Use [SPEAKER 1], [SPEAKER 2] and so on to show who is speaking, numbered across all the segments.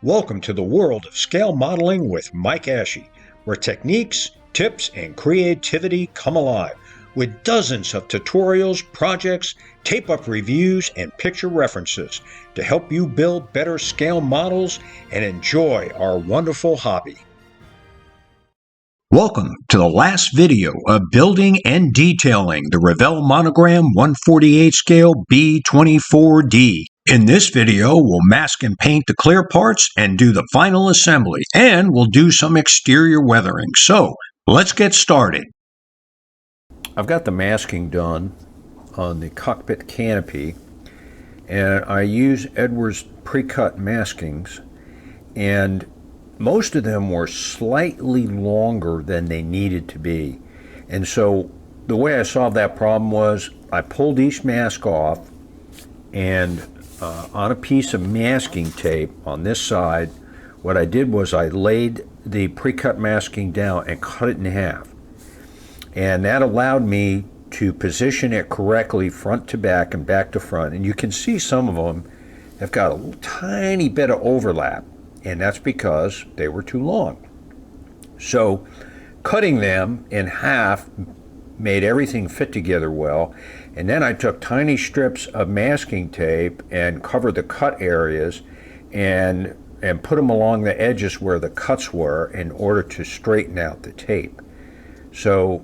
[SPEAKER 1] Welcome to the world of scale modeling with Mike Ashe, where techniques, tips, and creativity come alive with dozens of tutorials, projects, tape-up reviews, and picture references to help you build better scale models and enjoy our wonderful hobby. Welcome to the last video of building and detailing the Revell Monogram 148 scale B-24D. In this video, we'll mask and paint the clear parts and do the final assembly, and we'll do some exterior weathering. So, let's get started. I've got the masking done on the cockpit canopy, and I use Edwards pre-cut maskings, and most of them were slightly longer than they needed to be. And so the way I solved that problem was I pulled each mask off, and on a piece of masking tape on this side, what I did was I laid the pre-cut masking down and cut it in half. And that allowed me to position it correctly front to back and back to front. And you can see some of them have got a tiny bit of overlap, and that's because they were too long. So cutting them in half made everything fit together well. And then I took tiny strips of masking tape and covered the cut areas and put them along the edges where the cuts were in order to straighten out the tape. So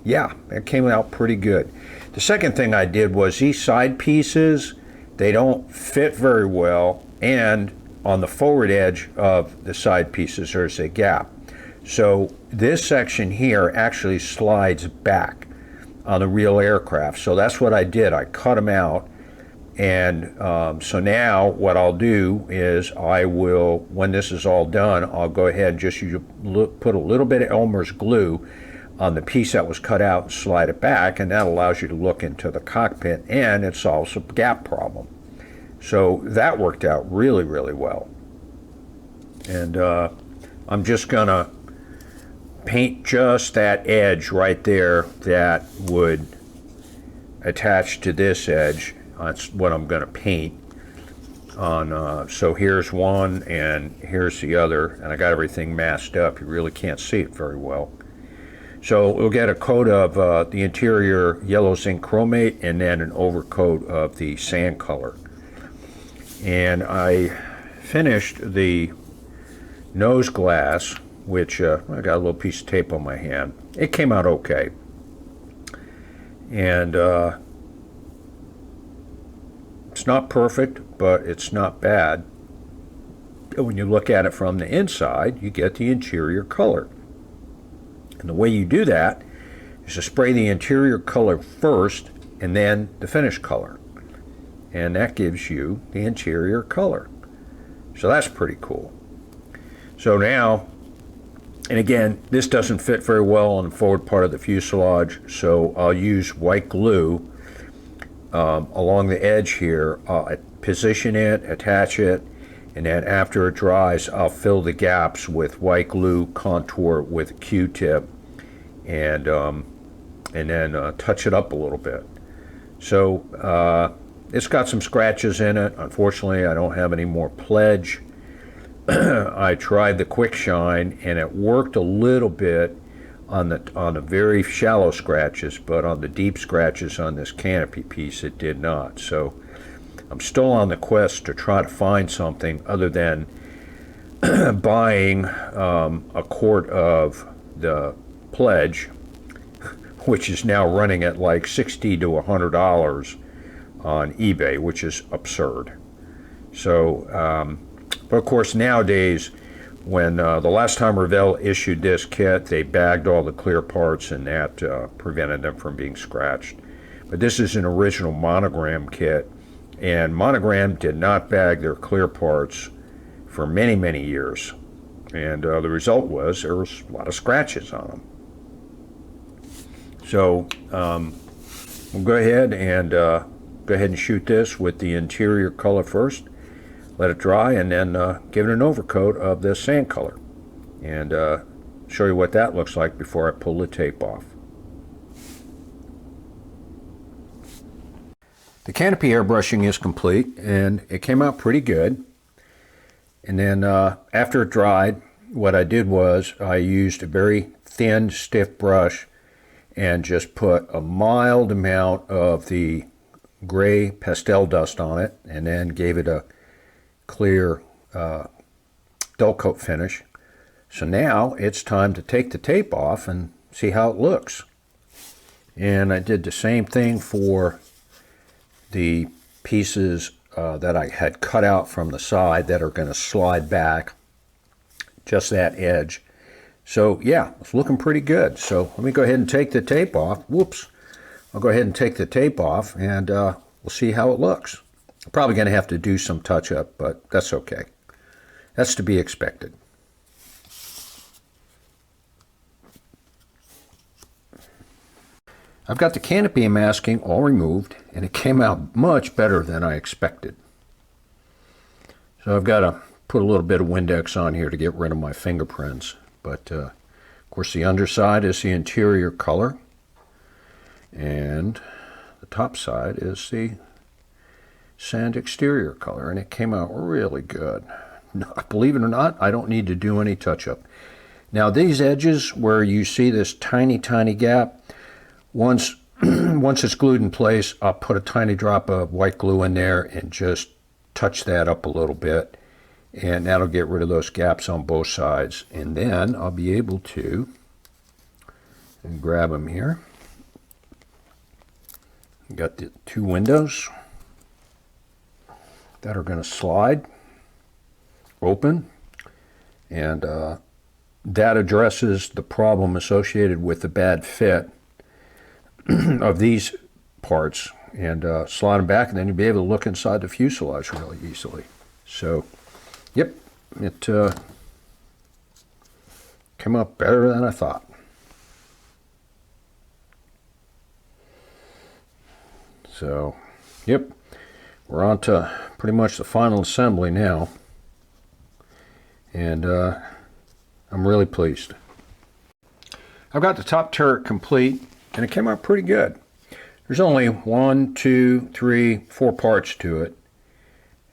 [SPEAKER 1] yeah, it came out pretty good. The second thing I did was these side pieces, they don't fit very well, and on the forward edge of the side pieces there's a gap. So this section here actually slides back on the real aircraft. So that's what I did. I cut them out, and so now what I'll do is I will, when this is all done, I'll go ahead and just put a little bit of Elmer's glue on the piece that was cut out and slide it back, and that allows you to look into the cockpit, and it solves a gap problem. So that worked out really, really well. And I'm just gonna paint just that edge right there that would attach to this edge. That's what I'm gonna paint on. So here's one and here's the other, and I got everything masked up. You really can't see it very well. So we'll get a coat of the interior yellow zinc chromate and then an overcoat of the sand color. And I finished the nose glass, which I got a little piece of tape on my hand. It came out okay. And it's not perfect, but it's not bad. When you look at it from the inside, you get the interior color. And the way you do that is to spray the interior color first and then the finished color. And that gives you the interior color. So that's pretty cool. So now, and again, this doesn't fit very well on the forward part of the fuselage, so I'll use white glue along the edge here. I'll position it, attach it, and then after it dries, I'll fill the gaps with white glue, contour with a Q-tip, and then touch it up a little bit. So it's got some scratches in it. Unfortunately, I don't have any more pledge. I tried the quick shine, and it worked a little bit on the very shallow scratches, but on the deep scratches on this canopy piece, it did not. So I'm still on the quest to try to find something other than buying a quart of the pledge, which is now running at like $60 to $100 on eBay, which is absurd. So, but of course nowadays, when the last time Revell issued this kit, they bagged all the clear parts, and that prevented them from being scratched. But this is an original Monogram kit, and Monogram did not bag their clear parts for many, many years. And the result was there was a lot of scratches on them. So we'll go ahead and shoot this with the interior color first, let it dry, and then give it an overcoat of the sand color, and show you what that looks like before I pull the tape off. The canopy airbrushing is complete, and it came out pretty good.
[SPEAKER 2] And then after it dried, what I did was I used a very thin, stiff brush and just put a mild amount of the gray pastel dust on it, and then gave it a clear dull coat finish. So now it's time to take the tape off and see how it looks. And I did the same thing for the pieces that I had cut out from the side that are going to slide back, just that edge. So yeah, it's looking pretty good. So let me go ahead and take the tape off. Whoops. I'll go ahead and take the tape off, and we'll see how it looks. I'm probably going to have to do some touch-up, but that's okay. That's to be expected. I've got the canopy masking all removed, and it came out much better than I expected. So I've got to put a little bit of Windex on here to get rid of my fingerprints. But of course the underside is the interior color, and the top side is the sand exterior color, and it came out really good. Believe it or not, I don't need to do any touch-up. Now these edges where you see this tiny gap, once it's glued in place, I'll put a tiny drop of white glue in there and just touch that up a little bit, and that'll get rid of those gaps on both sides. And then I'll be able to grab them here. Got the two windows that are going to slide open, and that addresses the problem associated with the bad fit of these parts, and slide them back, and then you'll be able to look inside the fuselage really easily. So yep, it came out better than I thought. So yep, we're on to pretty much the final assembly now, and I'm really pleased. I've got the top turret complete, and it came out pretty good. There's only 1, 2, 3, 4 parts to it,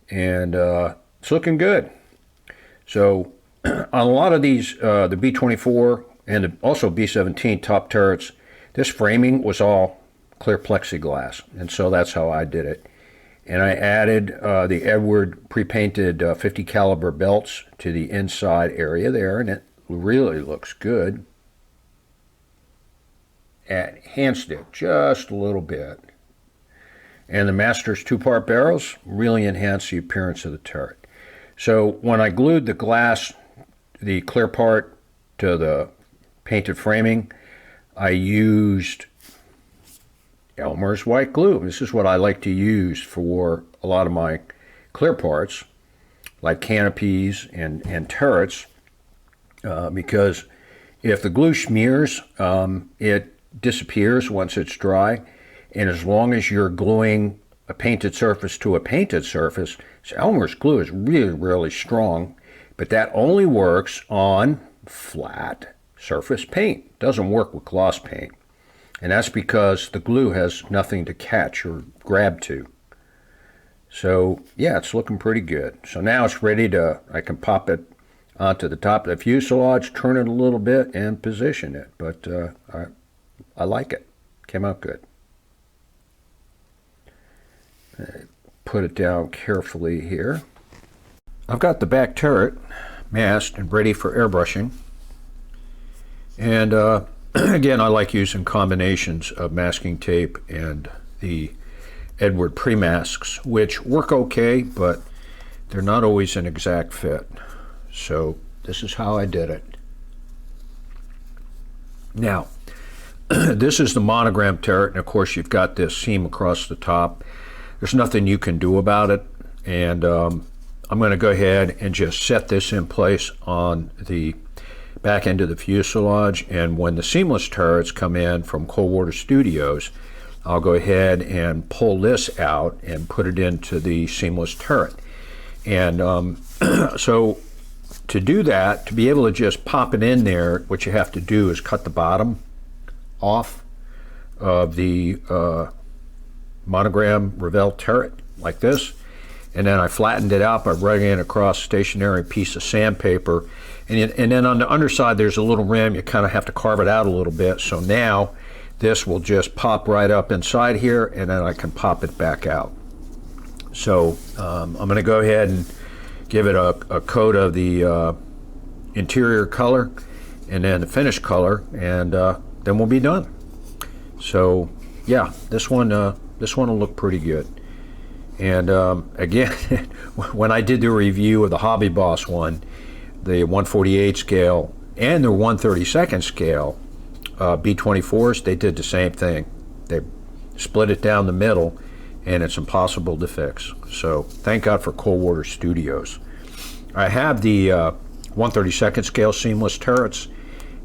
[SPEAKER 2] and it's looking good. So on a lot of these, the B-24 and also B-17 top turrets, this framing was all clear plexiglass, and so that's how I did it. And I added the Edward pre-painted 50 caliber belts to the inside area there, and it really looks good. Enhanced it just a little bit. And the Masters 2-part barrels really enhanced the appearance of the turret. So when I glued the glass, the clear part, to the painted framing, I used Elmer's white glue. This is what I like to use for a lot of my clear parts, like canopies and turrets, because if the glue smears, it disappears once it's dry, and as long as you're gluing a painted surface to a painted surface, so Elmer's glue is really strong, but that only works on flat surface paint. It doesn't work with gloss paint, and that's because the glue has nothing to catch or grab to. So yeah, it's looking pretty good. So now it's ready to, I can pop it onto the top of the fuselage, turn it a little bit, and position it. But I like it. Came out good. Put it down carefully here. I've got the back turret masked and ready for airbrushing. And again, I like using combinations of masking tape and the Edward pre-masks, which work okay, but they're not always an exact fit. So this is how I did it. Now, this is the Monogram turret, and of course you've got this seam across the top. There's nothing you can do about it, and I'm going to go ahead and just set this in place on the back end of the fuselage, and when the seamless turrets come in from Coldwater Studios, I'll go ahead and pull this out and put it into the seamless turret. And so to do that, to be able to just pop it in there, what you have to do is cut the bottom off of the Monogram Revell turret like this, and then I flattened it out by running it across a stationary piece of sandpaper. And then on the underside, there's a little rim. You kind of have to carve it out a little bit. So now this will just pop right up inside here, and then I can pop it back out. So I'm going to go ahead and give it a coat of the interior color and then the finished color, and then we'll be done. So yeah, this one will look pretty good. And again, when I did the review of the Hobby Boss one, the 148 scale and the 132nd scale B-24s, they did the same thing. They split it down the middle, and it's impossible to fix. So thank God for Coldwater Studios. I have the 132nd scale seamless turrets,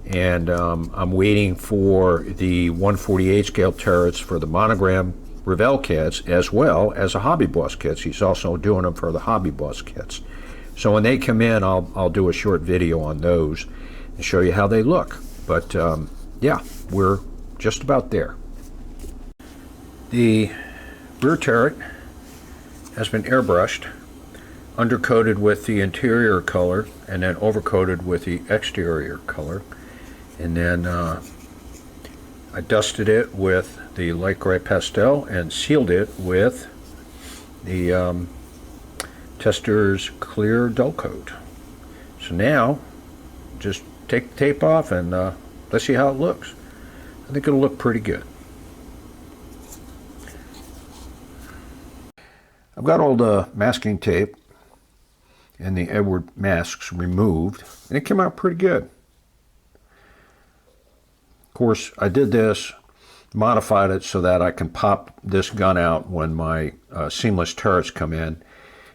[SPEAKER 2] and I'm waiting for the 148 scale turrets for the Monogram Revell kits, as well as the Hobby Boss kits. He's also doing them for the Hobby Boss kits. So when they come in, I'll do a short video on those and show you how they look. But yeah, we're just about there. The rear turret has been airbrushed, undercoated with the interior color, and then overcoated with the exterior color. And then I dusted it with the light gray pastel and sealed it with the Tester's clear dull coat. So now just take the tape off and let's see how it looks. I think it'll look pretty good. I've got all the masking tape and the Edward masks removed, and it came out pretty good. Of course, I did this, modified it so that I can pop this gun out when my seamless turrets come in,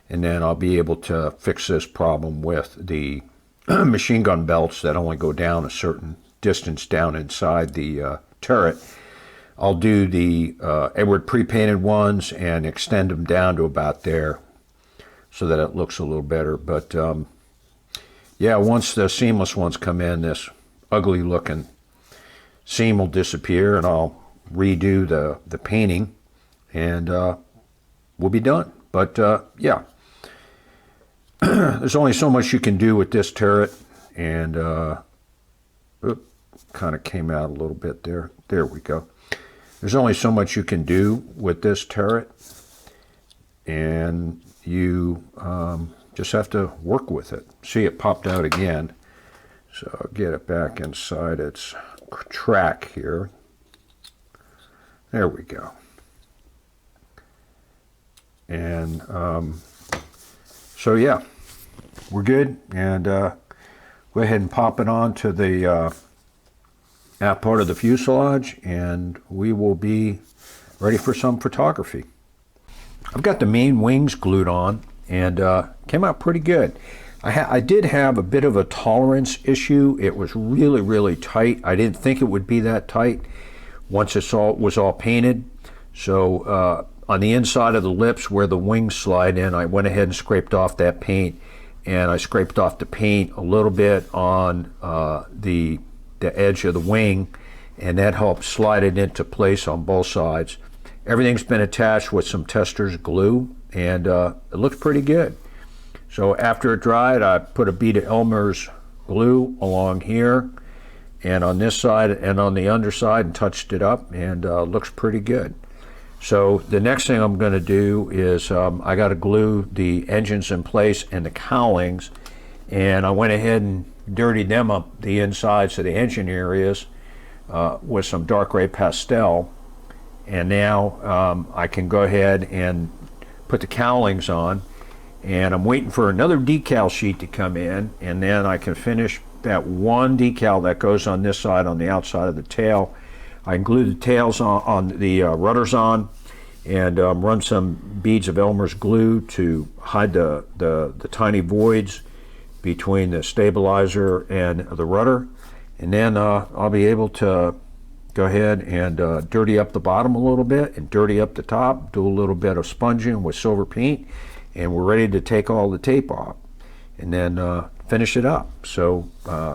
[SPEAKER 2] and then I'll be able to fix this problem with the machine gun belts that only go down a certain distance down inside the turret. I'll do the Edward pre-painted ones and extend them down to about there so that it looks a little better. But yeah, once the seamless ones come in, this ugly looking seam will disappear, and I'll redo the painting, and we'll be done. But yeah, there's only so much you can do with this turret, and kind of came out a little bit there. There we go. There's only so much you can do with this turret, and you just have to work with it. See, it popped out again, so I'll get it back inside its track here. There we go. And so yeah, we're good, and go ahead and pop it on to the aft part of the fuselage, and we will be ready for some photography. I've got the main wings glued on, and came out pretty good. I did have a bit of a tolerance issue. It was really, really tight. I didn't think it would be that tight once it was all painted. So on the inside of the lips where the wings slide in, I went ahead and scraped off that paint, and I scraped off the paint a little bit on the edge of the wing, and that helped slide it into place on both sides. Everything's been attached with some Tester's glue, and it looks pretty good. So after it dried, I put a bead of Elmer's glue along here and on this side and on the underside and touched it up, and looks pretty good. So the next thing I'm going to do is I got to glue the engines in place and the cowlings, and I went ahead and dirtied them up, the insides of the engine areas, with some dark gray pastel. And now I can go ahead and put the cowlings on, and I'm waiting for another decal sheet to come in, and then I can finish that one decal that goes on this side on the outside of the tail. I can glue the tails on the rudders on, and run some beads of Elmer's glue to hide the tiny voids between the stabilizer and the rudder. And then I'll be able to go ahead and dirty up the bottom a little bit and dirty up the top, do a little bit of sponging with silver paint, and we're ready to take all the tape off and then finish it up. So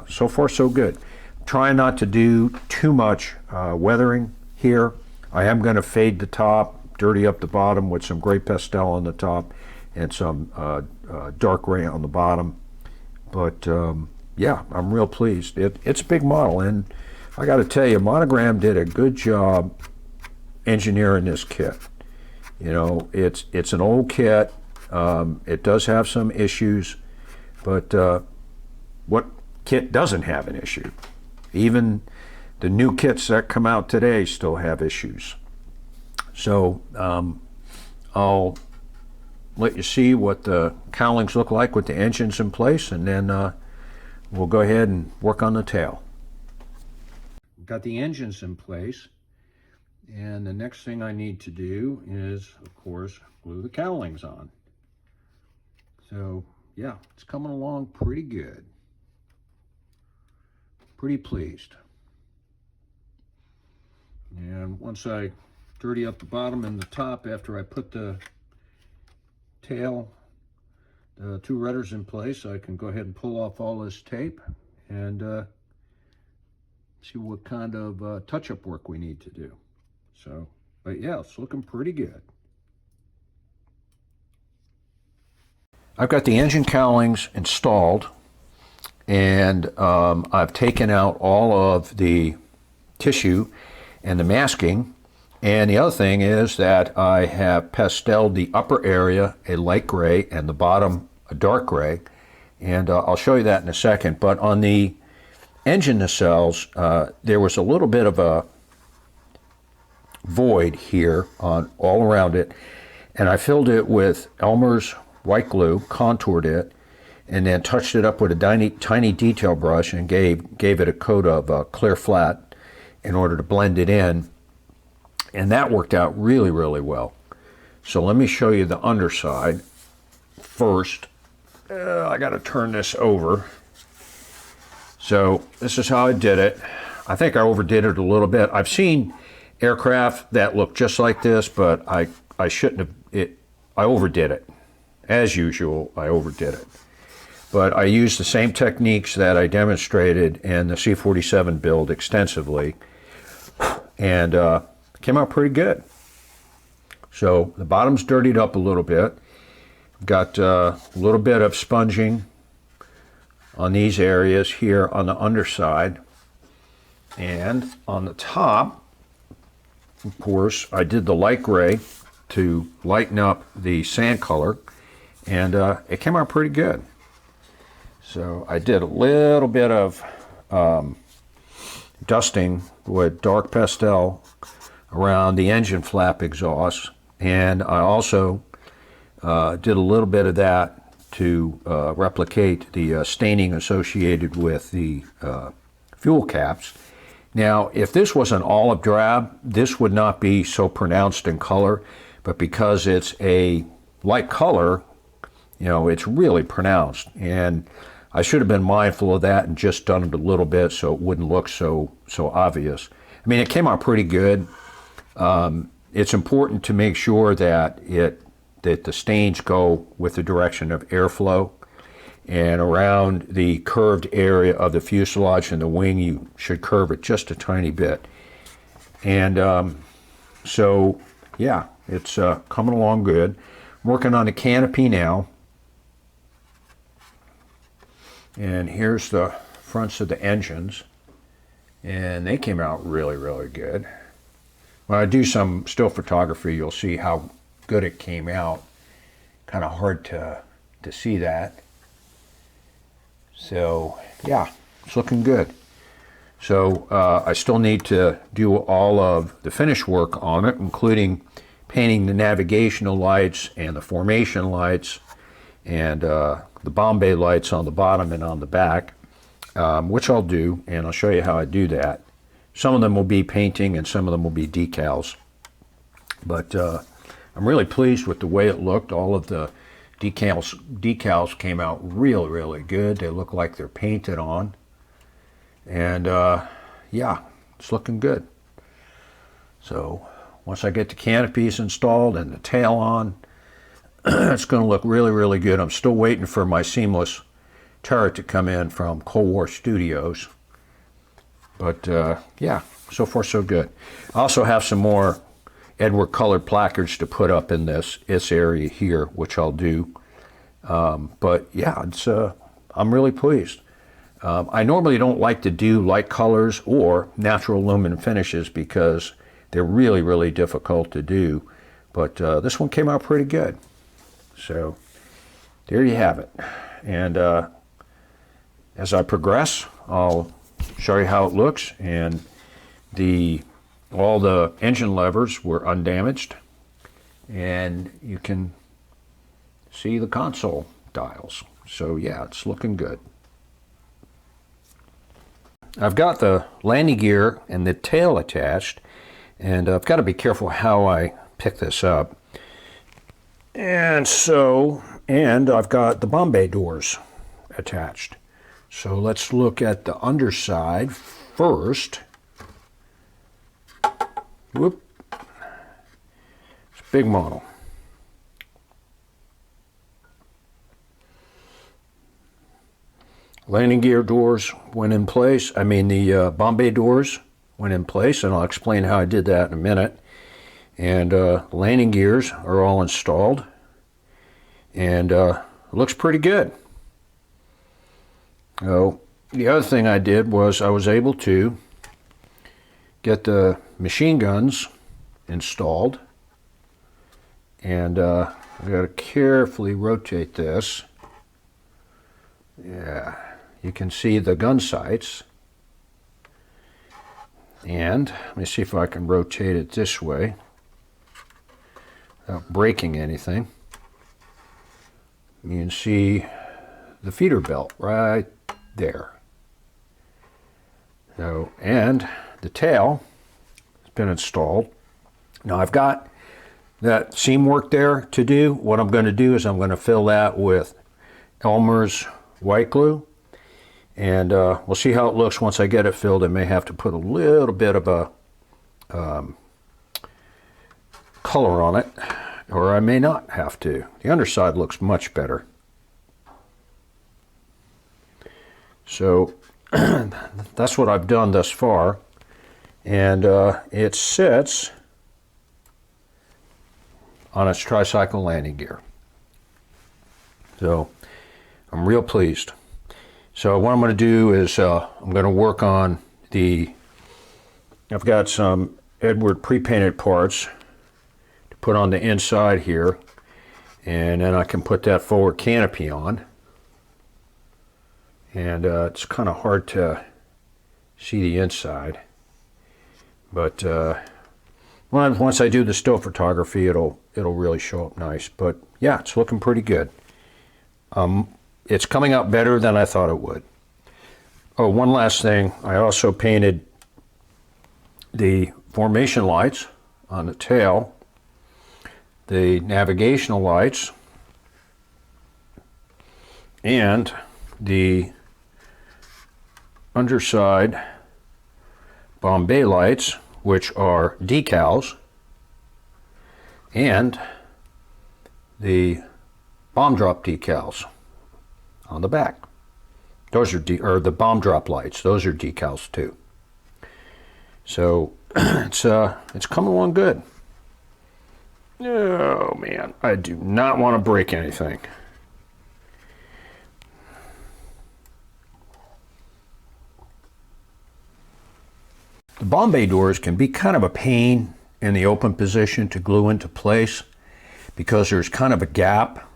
[SPEAKER 2] so far so good. Trying not to do too much weathering here. I am going to fade the top, dirty up the bottom with some gray pastel on the top, and some dark gray on the bottom. But yeah, I'm real pleased. It's a big model, and I got to tell you, Monogram did a good job engineering this kit. You know, it's an old kit. It does have some issues, but what kit doesn't have an issue? Even the new kits that come out today still have issues. So I'll let you see what the cowlings look like with the engines in place, and then we'll go ahead and work on the tail. Got the engines in place, and the next thing I need to do is, of course, glue the cowlings on. So yeah, it's coming along pretty good. Pretty pleased. And once I dirty up the bottom and the top after I put the tail, the two rudders in place, I can go ahead and pull off all this tape and see what kind of touch-up work we need to do. So, but yeah, it's looking pretty good. I've got the engine cowlings installed, and I've taken out all of the tissue and the masking. And the other thing is that I have pasteled the upper area a light gray and the bottom a dark gray, and I'll show you that in a second. But on the engine nacelles, there was a little bit of a void here on all around it, and I filled it with Elmer's white glue, contoured it, and then touched it up with a tiny detail brush and gave it a coat of clear flat in order to blend it in, and that worked out really, really well. So let me show you the underside first. I got to turn this over. So this is how I did it. I think I overdid it a little bit. I've seen aircraft that look just like this, but I shouldn't have. I overdid it. As usual, I overdid it. But I used the same techniques that I demonstrated in the C-47 build extensively, and came out pretty good. So the bottom's dirtied up a little bit. Got a little bit of sponging on these areas here on the underside. And on the top, of course, I did the light gray to lighten up the sand color, and it came out pretty good. So I did a little bit of dusting with dark pastel around the engine flap exhaust, and I also did a little bit of that to replicate the staining associated with the fuel caps. Now, if this was an olive drab, this would not be so pronounced in color, but because it's a light color, you know, it's really pronounced. And I should have been mindful of that and just done it a little bit so it wouldn't look so obvious. I mean, it came out pretty good. It's important to make sure that the stains go with the direction of airflow, and around the curved area of the fuselage and the wing, you should curve it just a tiny bit. And so, yeah, it's coming along good. I'm working on the canopy now. And here's the fronts of the engines, and they came out really, really good. When I do some still photography, you'll see how good it came out. Kind of hard to see that. So yeah, it's looking good. So I still need to do all of the finish work on it, including painting the navigational lights and the formation lights and the Bombay lights on the bottom and on the back, which I'll do, and I'll show you how I do that. Some of them will be painting and some of them will be decals. But I'm really pleased with the way it looked. All of the decals came out really, really good. They look like they're painted on. And yeah, it's looking good. So once I get the canopies installed and the tail on, it's going to look really, really good. I'm still waiting for my seamless turret to come in from Cold War Studios. But yeah, so far so good. I also have some more Edward colored placards to put up in this area here, which I'll do. But yeah, I'm really pleased. I normally don't like to do light colors or natural lumen finishes because they're really, really difficult to do. But this one came out pretty good. So there you have it. And as I progress, I'll show you how it looks. And all the engine levers were undamaged. And you can see the console dials. So yeah, it's looking good. I've got the landing gear and the tail attached, and I've got to be careful how I pick this up. And I've got the bomb bay doors attached. So let's look at the underside first. Whoop. It's a big model. Landing gear doors went in place. I mean, the bomb bay doors went in place, and I'll explain how I did that in a minute. And landing gears are all installed, and it looks pretty good. So the other thing I did was I was able to get the machine guns installed, and I've got to carefully rotate this. Yeah. You can see the gun sights, and let me see if I can rotate it this way without breaking anything. You can see the feeder belt right there. So, and the tail has been installed. Now I've got that seam work there to do. What I'm going to do is I'm going to fill that with Elmer's white glue. And we'll see how it looks once I get it filled. I may have to put a little bit of a color on it, or I may not have to. The underside looks much better. So that's what I've done thus far. And it sits on its tricycle landing gear. So I'm real pleased. So what I'm going to do is I'm going to work on I've got some Edward pre-painted parts to put on the inside here, and then I can put that forward canopy on. And it's kind of hard to see the inside, but once I do the still photography, it'll really show up nice. But yeah, it's looking pretty good. It's coming out better than I thought it would. Oh, one last thing. I also painted the formation lights on the tail, the navigational lights, and the underside bomb bay lights, which are decals, and the bomb drop decals on the back. Those are the bomb drop lights. Those are decals too. So it's coming along good. Oh man, I do not want to break anything. The bomb bay doors can be kind of a pain in the open position to glue into place because there's kind of a gap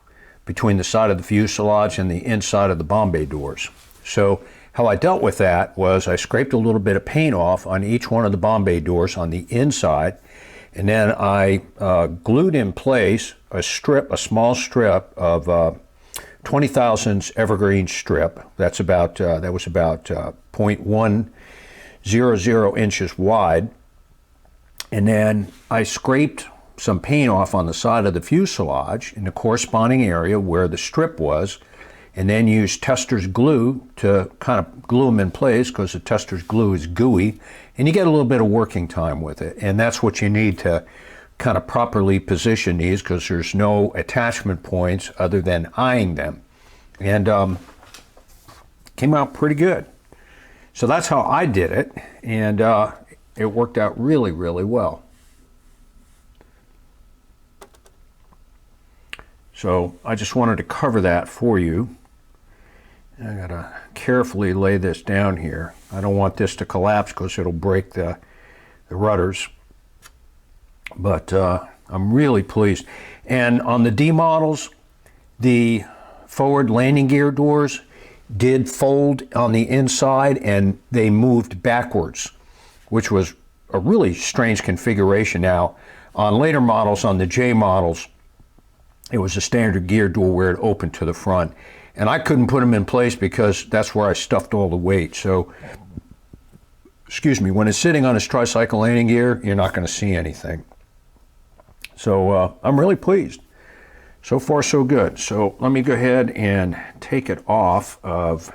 [SPEAKER 2] between the side of the fuselage and the inside of the bomb bay doors. So how I dealt with that was I scraped a little bit of paint off on each one of the bomb bay doors on the inside, and then I glued in place a small strip of 20 thousandths evergreen strip. That was about 0.100 inches wide, and then I scraped some paint off on the side of the fuselage in the corresponding area where the strip was, and then used Testor's glue to kind of glue them in place because the Testor's glue is gooey, and you get a little bit of working time with it, and that's what you need to kind of properly position these because there's no attachment points other than eyeing them, and came out pretty good. So that's how I did it, and it worked out really, really well. So I just wanted to cover that for you. I gotta carefully lay this down here. I don't want this to collapse because it'll break the rudders. But I'm really pleased. And on the D models, the forward landing gear doors did fold on the inside and they moved backwards, which was a really strange configuration. Now, on later models, on the J models, it was a standard gear door where it opened to the front. And I couldn't put them in place because that's where I stuffed all the weight. So, excuse me, when it's sitting on its tricycle landing gear, you're not going to see anything. So I'm really pleased. So far, so good. So let me go ahead and take it off of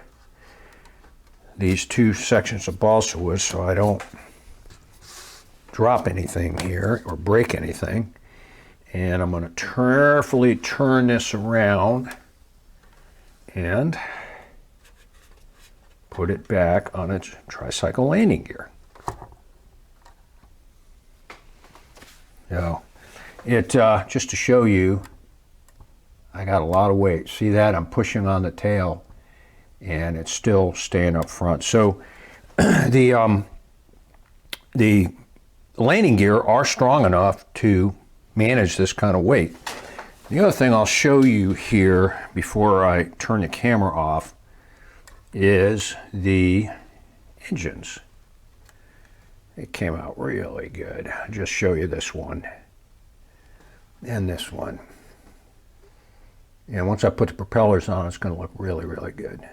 [SPEAKER 2] these two sections of balsa wood so I don't drop anything here or break anything. And I'm going to carefully turn this around and put it back on its tricycle landing gear. So it just to show you, I got a lot of weight. See that? I'm pushing on the tail and it's still staying up front. So the landing gear are strong enough to manage this kind of weight. The other thing I'll show you here before I turn the camera off is the engines. It came out really good. I'll just show you this one and this one. And once I put the propellers on, it's going to look really, really good.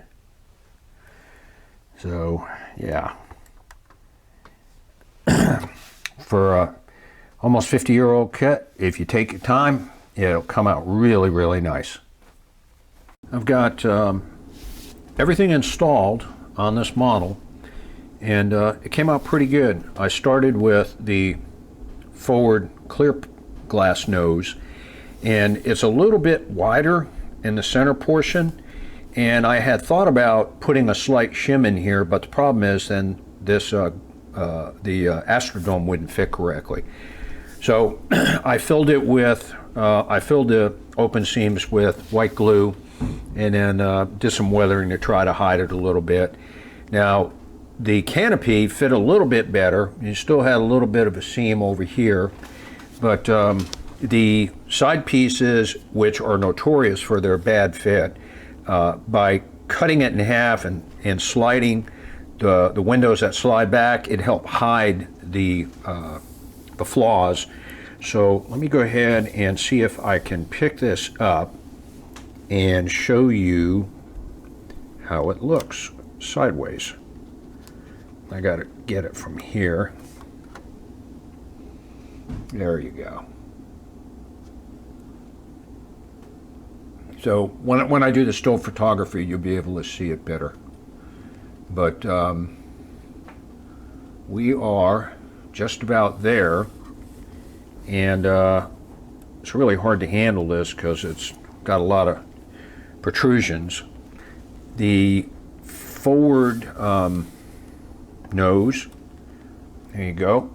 [SPEAKER 2] So, yeah. For a almost 50-year-old kit, if you take your time, it'll come out really, really nice. I've got everything installed on this model, and it came out pretty good. I started with the forward clear glass nose, and it's a little bit wider in the center portion, and I had thought about putting a slight shim in here, but the problem is then this the Astrodome wouldn't fit correctly. So I filled it with I filled the open seams with white glue and then did some weathering to try to hide it a little bit. Now, the canopy fit a little bit better. You still had a little bit of a seam over here, but the side pieces, which are notorious for their bad fit, by cutting it in half and sliding the windows that slide back, it helped hide the flaws. So let me go ahead and see if I can pick this up and show you how it looks sideways. I got to get it from here. There you go. So when I do the still photography, you'll be able to see it better. But we are just about there, and it's really hard to handle this because it's got a lot of protrusions. The forward nose, there you go.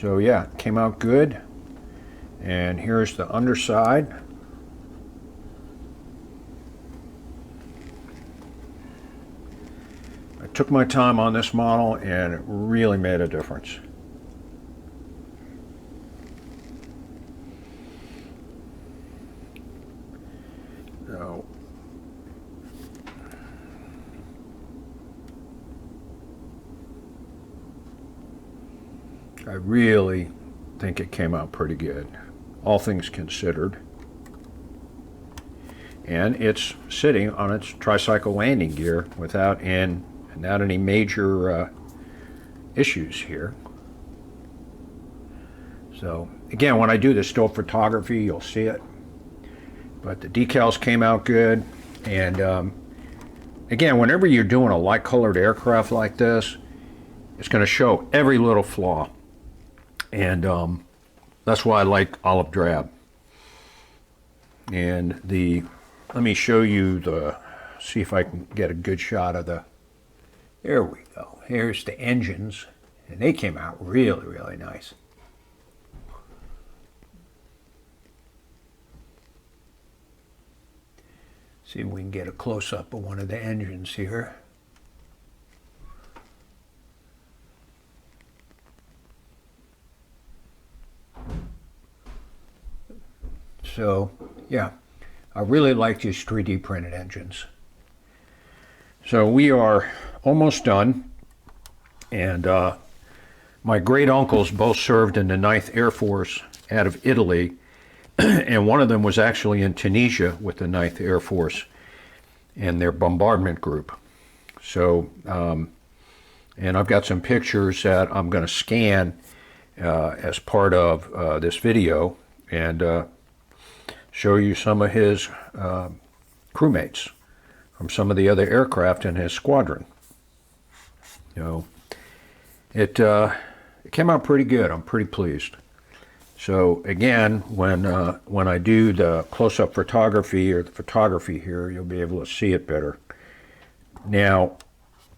[SPEAKER 2] So yeah, it came out good. And here's the underside. I took my time on this model and it really made a difference. So, I really think it came out pretty good, all things considered. And it's sitting on its tricycle landing gear without any major issues here. So again, when I do the still photography, you'll see it. But the decals came out good. And again, whenever you're doing a light colored aircraft like this, it's going to show every little flaw. And that's why I like olive drab. And let me show you see if I can get a good shot of there we go. Here's the engines, and they came out really, really nice. See if we can get a close-up of one of the engines here. So, yeah, I really like these 3D printed engines. So we are almost done, and my great uncles both served in the 9th Air Force out of Italy, and one of them was actually in Tunisia with the 9th Air Force and their bombardment group. So, and I've got some pictures that I'm going to scan as part of this video and show you some of his crewmates from some of the other aircraft in his squadron. You know, it came out pretty good. I'm pretty pleased. So again, when I do the close-up photography or the photography here, you'll be able to see it better. Now,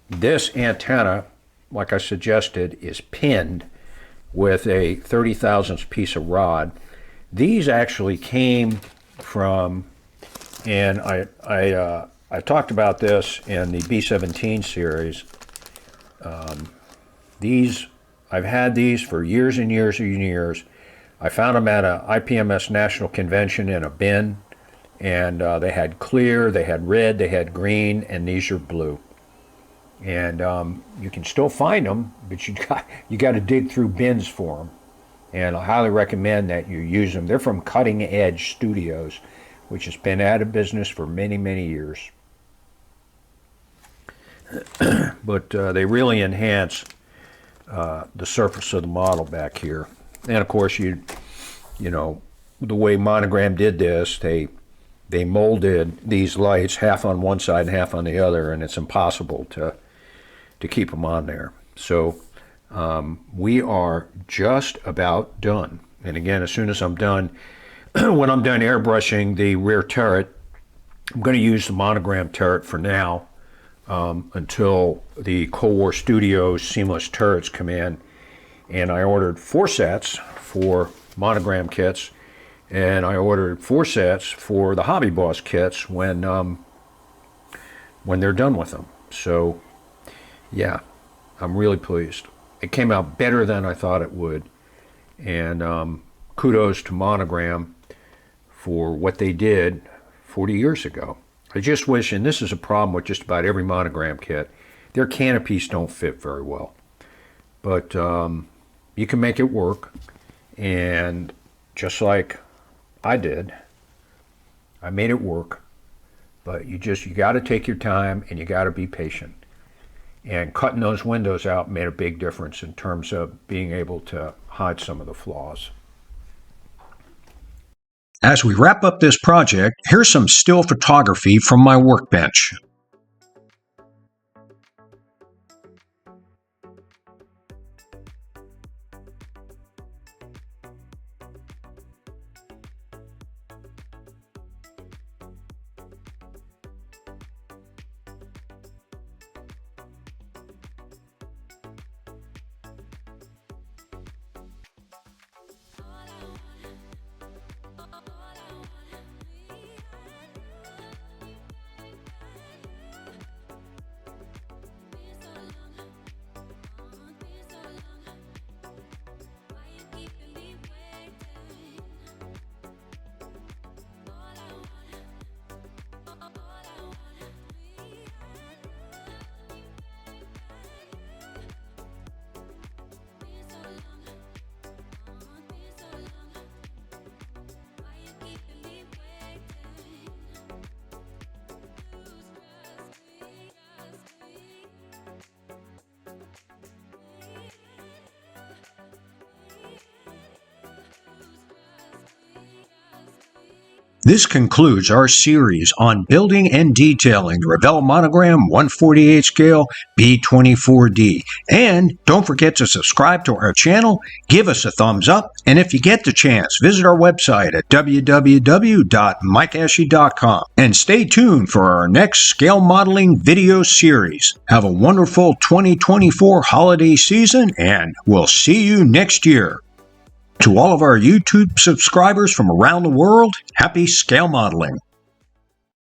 [SPEAKER 2] this antenna, like I suggested, is pinned with a 30 thousandths piece of rod. These actually came from, and I talked about this in the B-17 series. I've had these for years and years and years. I found them at a IPMS National Convention in a bin, and they had clear, they had red, they had green, and these are blue. And you can still find them, but you got to dig through bins for them. And I highly recommend that you use them. They're from Cutting Edge Studios, which has been out of business for many, many years. But they really enhance the surface of the model back here. And of course, you know, the way Monogram did this, they molded these lights half on one side and half on the other, and it's impossible to keep them on there. So we are just about done. And again, as soon as I'm done, when I'm done airbrushing the rear turret, I'm going to use the Monogram turret for now until the Cold War Studios seamless turrets come in. And I ordered 4 sets for Monogram kits, and I ordered 4 sets for the Hobby Boss kits when they're done with them. So, yeah, I'm really pleased. It came out better than I thought it would, and kudos to Monogram for what they did 40 years ago. I just wish, and this is a problem with just about every Monogram kit, their canopies don't fit very well. But you can make it work, and just like I did, I made it work. But you got to take your time, and you got to be patient. And cutting those windows out made a big difference in terms of being able to hide some of the flaws.
[SPEAKER 1] As we wrap up this project, here's some still photography from my workbench. This concludes our series on building and detailing the Revell Monogram 148 scale B-24D. And don't forget to subscribe to our channel, give us a thumbs up, and if you get the chance, visit our website at www.mikeashley.com. And stay tuned for our next scale modeling video series. Have a wonderful 2024 holiday season, and we'll see you next year. To all of our YouTube subscribers from around the world, happy scale modeling.